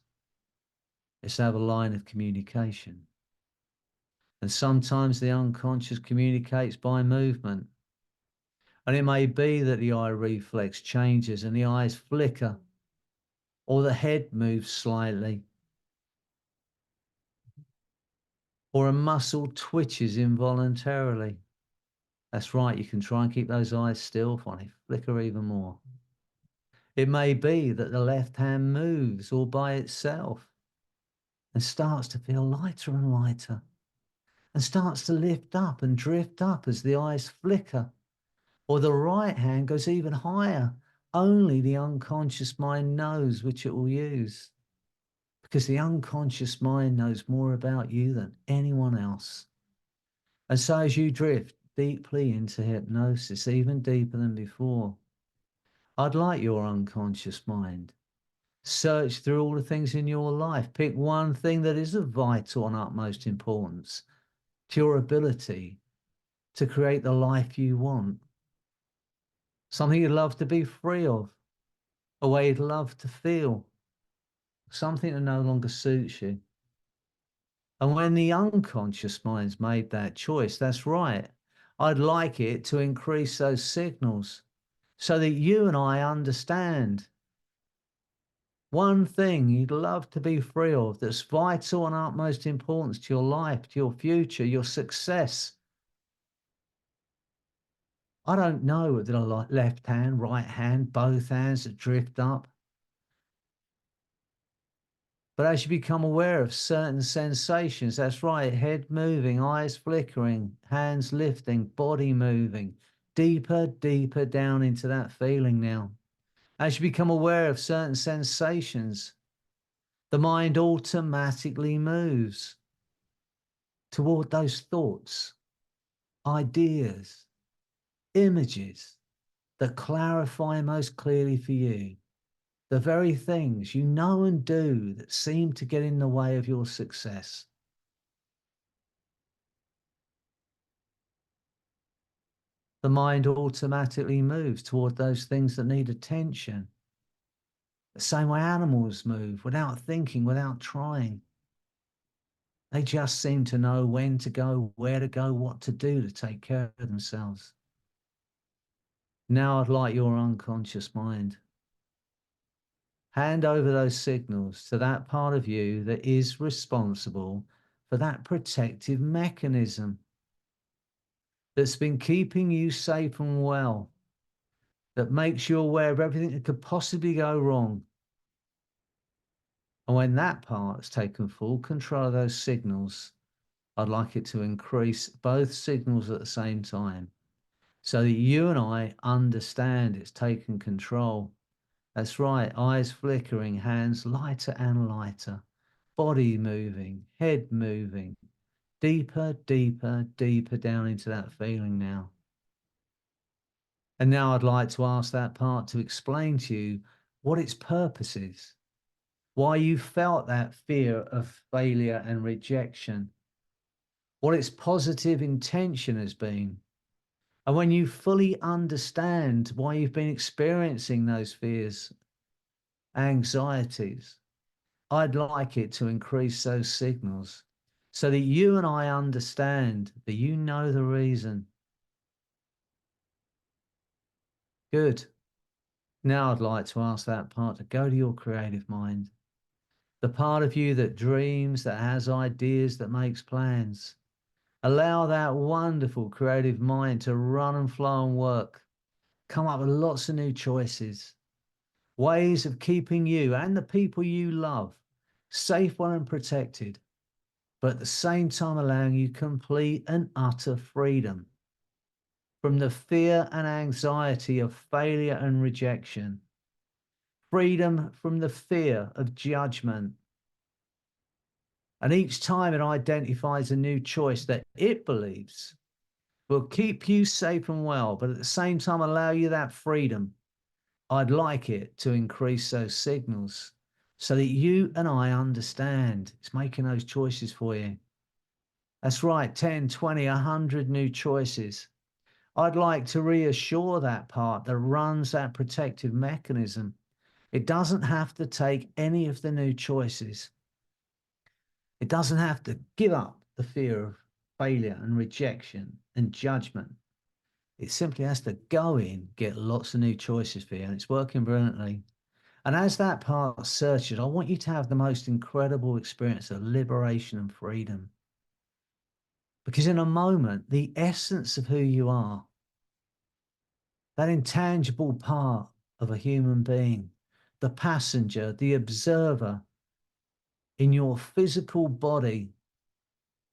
is to have a line of communication. And sometimes the unconscious communicates by movement. And it may be that the eye reflex changes and the eyes flicker, or the head moves slightly, or a muscle twitches involuntarily. That's right, you can try and keep those eyes still while they flicker even more. It may be that the left hand moves all by itself and starts to feel lighter and lighter, and starts to lift up and drift up as the eyes flicker. Or the right hand goes even higher. Only the unconscious mind knows which it will use, because the unconscious mind knows more about you than anyone else. And so as you drift deeply into hypnosis, even deeper than before, I'd like your unconscious mind. Search through all the things in your life. Pick one thing that is of vital and utmost importance to your ability to create the life you want. Something you'd love to be free of, a way you'd love to feel, something that no longer suits you. And when the unconscious mind's made that choice, that's right. I'd like it to increase those signals so that you and I understand one thing you'd love to be free of that's vital and utmost importance to your life, to your future, your success. I don't know whether the left hand, right hand, both hands that drift up. But as you become aware of certain sensations, that's right, head moving, eyes flickering, hands lifting, body moving, deeper, deeper down into that feeling now. As you become aware of certain sensations, the mind automatically moves toward those thoughts, ideas, images that clarify most clearly for you the very things you know and do that seem to get in the way of your success. The mind automatically moves toward those things that need attention. The same way animals move, without thinking, without trying. They just seem to know when to go, where to go, what to do to take care of themselves. Now I'd like your unconscious mind. Hand over those signals to that part of you that is responsible for that protective mechanism that's been keeping you safe and well, that makes you aware of everything that could possibly go wrong. And when that part's taken full control of those signals, I'd like it to increase both signals at the same time so that you and I understand it's taken control. That's right, eyes flickering, hands lighter and lighter, body moving, head moving, deeper, deeper, deeper down into that feeling now. And now I'd like to ask that part to explain to you what its purpose is, why you felt that fear of failure and rejection, what its positive intention has been. And when you fully understand why you've been experiencing those fears, anxieties, I'd like it to increase those signals so that you and I understand that you know the reason. Good. Now I'd like to ask that part to go to your creative mind, the part of you that dreams, that has ideas, that makes plans. Allow that wonderful creative mind to run and flow and work. Come up with lots of new choices, ways of keeping you and the people you love safe, well, and protected, but at the same time allowing you complete and utter freedom from the fear and anxiety of failure and rejection, freedom from the fear of judgment. And each time it identifies a new choice that it believes will keep you safe and well, but at the same time allow you that freedom, I'd like it to increase those signals so that you and I understand it's making those choices for you. That's right, 10, 20, 100 new choices. I'd like to reassure that part that runs that protective mechanism. It doesn't have to take any of the new choices. It doesn't have to give up the fear of failure and rejection and judgment. It simply has to go in, get lots of new choices for you, and it's working brilliantly. And as that part searches, I want you to have the most incredible experience of liberation and freedom. Because in a moment, the essence of who you are, that intangible part of a human being, the passenger, the observer in your physical body,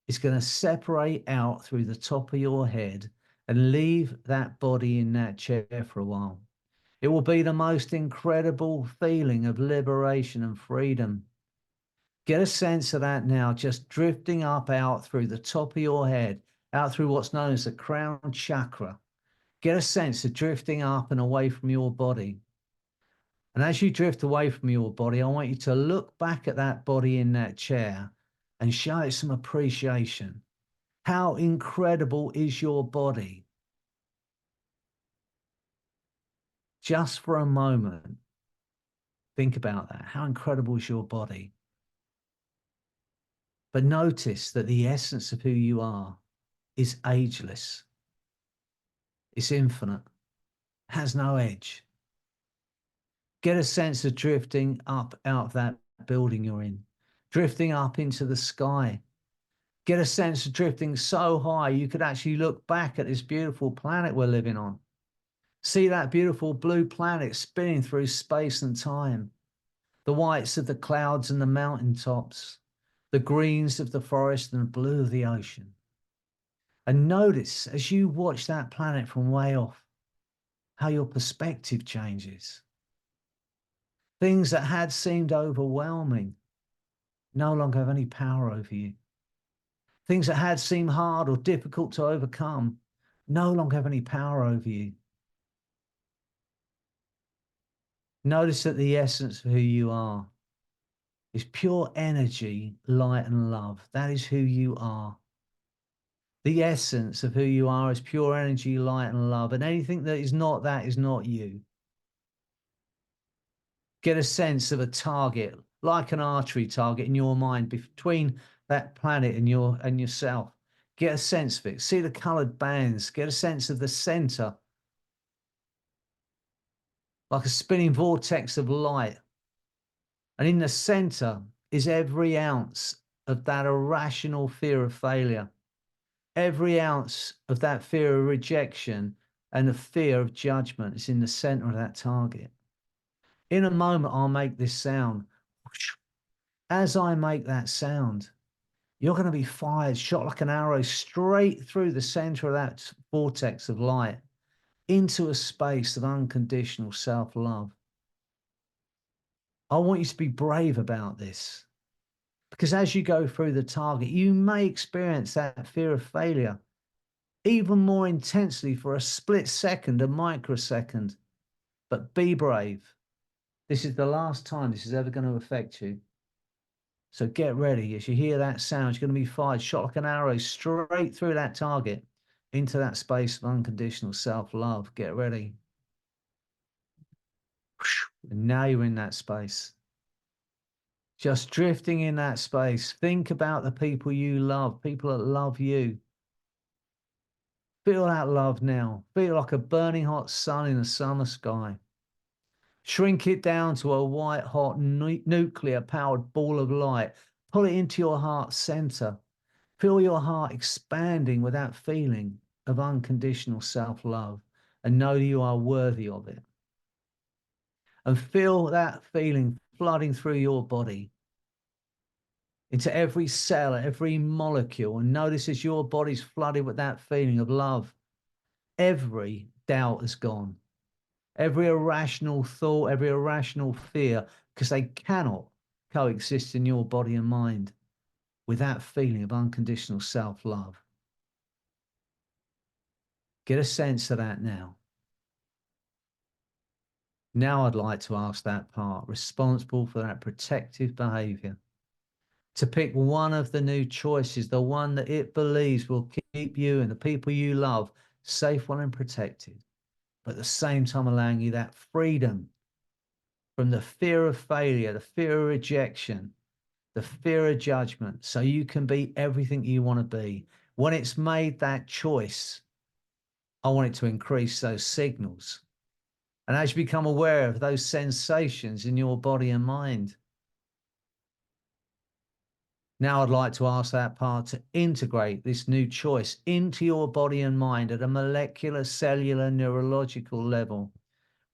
is going to separate out through the top of your head and leave that body in that chair for a while. It will be the most incredible feeling of liberation and freedom. Get a sense of that now, just drifting up out through the top of your head, out through what's known as the crown chakra. Get a sense of drifting up and away from your body. And as you drift away from your body, I want you to look back at that body in that chair and show it some appreciation. How incredible is your body? Just for a moment, think about that. How incredible is your body? But notice that the essence of who you are is ageless. It's infinite, has no edge. Get a sense of drifting up out of that building you're in, drifting up into the sky. Get a sense of drifting so high you could actually look back at this beautiful planet we're living on. See that beautiful blue planet spinning through space and time, the whites of the clouds and the mountaintops, the greens of the forest and the blue of the ocean. And notice as you watch that planet from way off, how your perspective changes. Things that had seemed overwhelming no longer have any power over you. Things that had seemed hard or difficult to overcome no longer have any power over you. Notice that the essence of who you are is pure energy, light, and love. That is who you are. The essence of who you are is pure energy, light, and love. And anything that is not that is not you. Get a sense of a target, like an archery target in your mind between that planet and yourself. Get a sense of it. See the colored bands. Get a sense of the center, like a spinning vortex of light. And in the center is every ounce of that irrational fear of failure, every ounce of that fear of rejection and the fear of judgment is in the center of that target. In a moment, I'll make this sound. As I make that sound, you're going to be fired, shot like an arrow straight through the center of that vortex of light into a space of unconditional self-love. I want you to be brave about this because as you go through the target, you may experience that fear of failure. even more intensely for a split second, a microsecond. But be brave. This is the last time this is ever going to affect you. So get ready. As you hear that sound, you're going to be fired, shot like an arrow, straight through that target, into that space of unconditional self-love. Get ready. And now you're in that space. Just drifting in that space. Think about the people you love, people that love you. Feel that love now. Feel like a burning hot sun in a summer sky. Shrink it down to a white hot nuclear powered ball of light. Pull it into your heart center. Feel your heart expanding with that feeling of unconditional self-love, and know you are worthy of it. And feel that feeling flooding through your body into every cell, every molecule, and notice as your body's flooded with that feeling of love, every doubt is gone. Every irrational thought, every irrational fear, because they cannot coexist in your body and mind with that feeling of unconditional self-love. Get a sense of that now. Now I'd like to ask that part responsible for that protective behavior to pick one of the new choices, the one that it believes will keep you and the people you love safe, well, and protected, but at the same time allowing you that freedom from the fear of failure, the fear of rejection, the fear of judgment, so you can be everything you want to be. When it's made that choice, I want it to increase those signals. And as you become aware of those sensations in your body and mind, now I'd like to ask that part to integrate this new choice into your body and mind at a molecular, cellular, neurological level.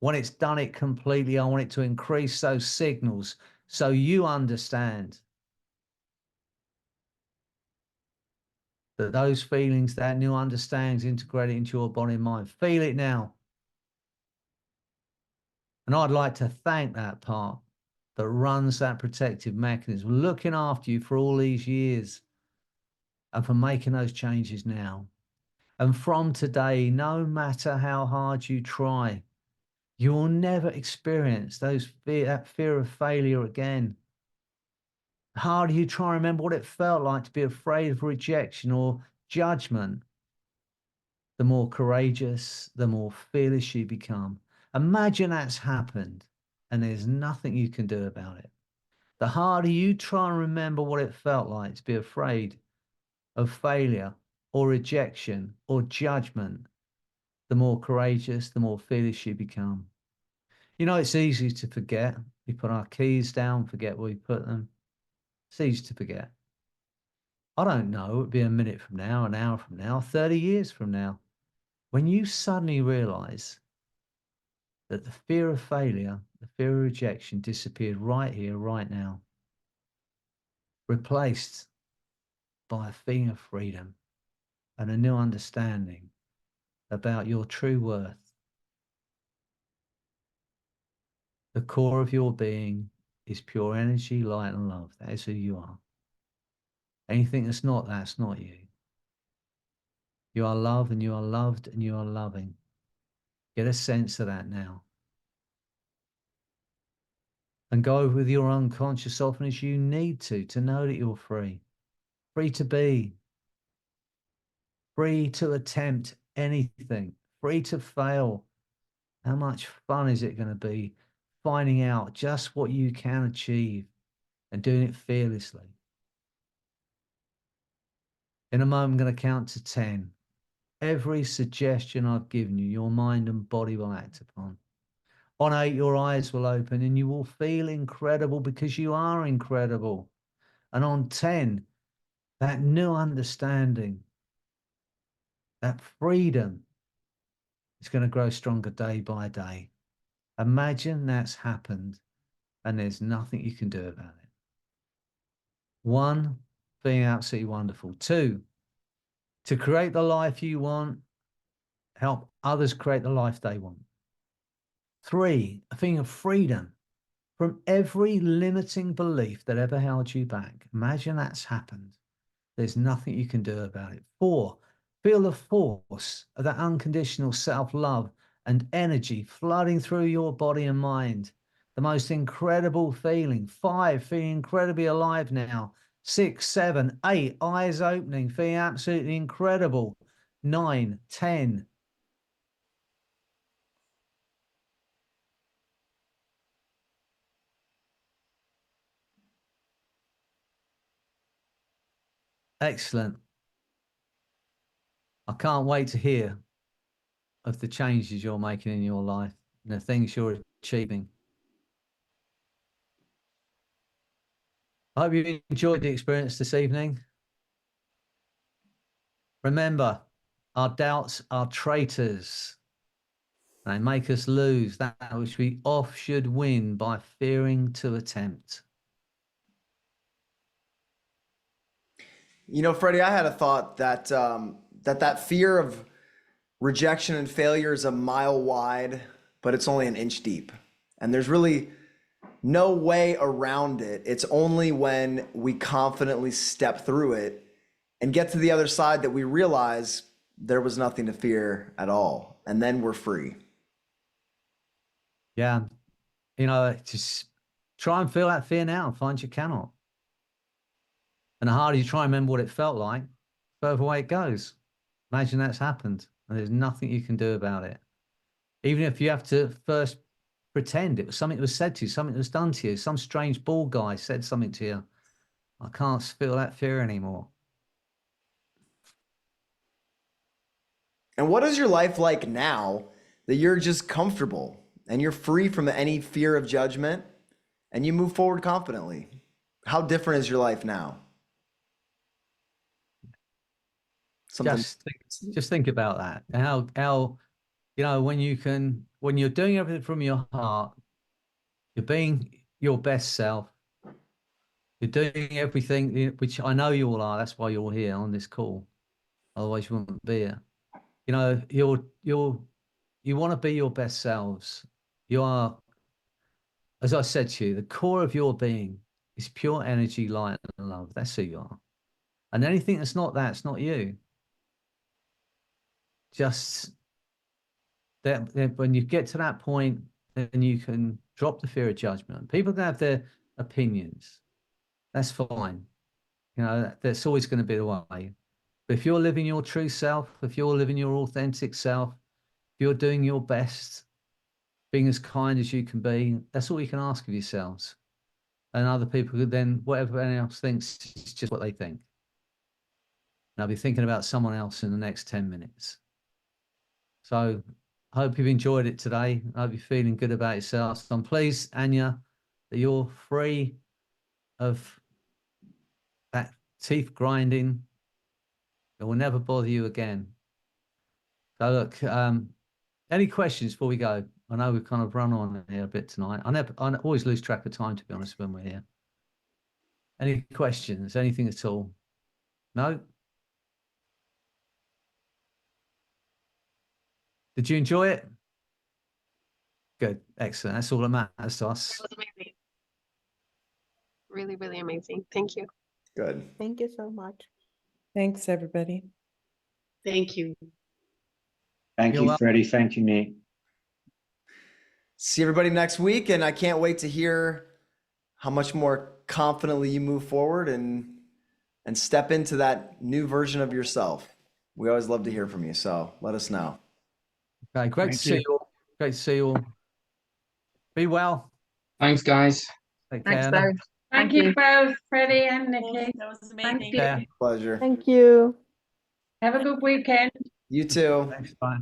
When it's done it completely, I want it to increase those signals so you understand that those feelings, that new understanding is integrated into your body and mind. Feel it now. And I'd like to thank that part that runs that protective mechanism, looking after you for all these years and for making those changes now. And from today, no matter how hard you try, you will never experience that fear of failure again. The harder you try and remember what it felt like to be afraid of rejection or judgment, the more courageous, the more fearless you become. Imagine that's happened and there's nothing you can do about it. The harder you try and remember what it felt like to be afraid of failure or rejection or judgment, the more courageous, the more fearless you become. You know, it's easy to forget. We put our keys down, forget where we put them. It's easy to forget. I don't know, it'd be a minute from now, an hour from now, 30 years from now, when you suddenly realize that the fear of failure, the fear of rejection disappeared right here, right now, replaced by a feeling of freedom and a new understanding about your true worth. The core of your being is pure energy, light, and love. That is who you are. Anything that's not you. You are love, and you are loved, and you are loving. Get a sense of that now. And go with your unconscious often as you need to know that you're free. Free to be. Free to attempt anything. Free to fail. How much fun is it going to be finding out just what you can achieve and doing it fearlessly? In a moment, I'm going to count to 10. Every suggestion I've given you, your mind and body will act upon. On 8, your eyes will open and you will feel incredible because you are incredible. And on 10, that new understanding, that freedom is going to grow stronger day by day. Imagine that's happened and there's nothing you can do about it. 1, being absolutely wonderful. 2, to create the life you want, help others create the life they want. 3, a feeling of freedom from every limiting belief that ever held you back. Imagine that's happened. There's nothing you can do about it. 4, Feel the force of that unconditional self-love and energy flooding through your body and mind. The most incredible feeling. 5, feeling incredibly alive now. 6, 7, 8, eyes opening, feeling absolutely incredible. 9, 10. Excellent. I can't wait to hear of the changes you're making in your life and the things you're achieving. I hope you enjoyed the experience this evening. Remember, our doubts are traitors. They make us lose that which we oft should win by fearing to attempt. You know, Freddie, I had a thought that that fear of rejection and failure is a mile wide, but it's only an inch deep. And there's really no way around it. It's only when we confidently step through it and get to the other side that we realize there was nothing to fear at all. And then we're free. Yeah. You know, just try and feel that fear now and find you cannot. And the harder you try and remember what it felt like, the further away it goes. Imagine that's happened and there's nothing you can do about it. Even if you have to first pretend it was something that was said to you, something that was done to you, some strange bald guy said something to you. I can't feel that fear anymore. And what is your life like now that you're just comfortable and you're free from any fear of judgment and you move forward confidently? How different is your life now? Something. Just think about that. How you know, when you're doing everything from your heart, you're being your best self. You're doing everything, which I know you all are. That's why you're all here on this call. Otherwise, you wouldn't be here. You know, you want to be your best selves. You are, as I said to you, the core of your being is pure energy, light, and love. That's who you are. And anything that's not that, it's not you. Just that when you get to that point, then you can drop the fear of judgment. People can have their opinions. That's fine. You know, that's always going to be the way. But if you're living your true self, if you're living your authentic self, if you're doing your best, being as kind as you can be, that's all you can ask of yourselves. And other people could then, whatever anyone else thinks, it's just what they think. And I'll be thinking about someone else in the next 10 minutes. So I hope you've enjoyed it today. I hope you're feeling good about yourself. So I'm pleased, Anya, that you're free of that teeth grinding. It will never bother you again. So look, any questions before we go? I know we've kind of run on here a bit tonight. I always lose track of time, to be honest, when we're here. Any questions? Anything at all? No? Did you enjoy it? Good. Excellent. That's all that matters to us. It was amazing. Really, really amazing. Thank you. Good. Thank you so much. Thanks, everybody. Thank you. Thank You're you, welcome. Freddie. Thank you, Nick. See everybody next week. And I can't wait to hear how much more confidently you move forward and step into that new version of yourself. We always love to hear from you. So let us know. Okay, great to see you all. Great to see you all. Be well. Thanks, guys. Take Thanks, care. both. Thank you both, Freddie and Nikki. That was Thank amazing. you. Yeah. Pleasure. Thank you. Have a good weekend. You too. Thanks. Bye.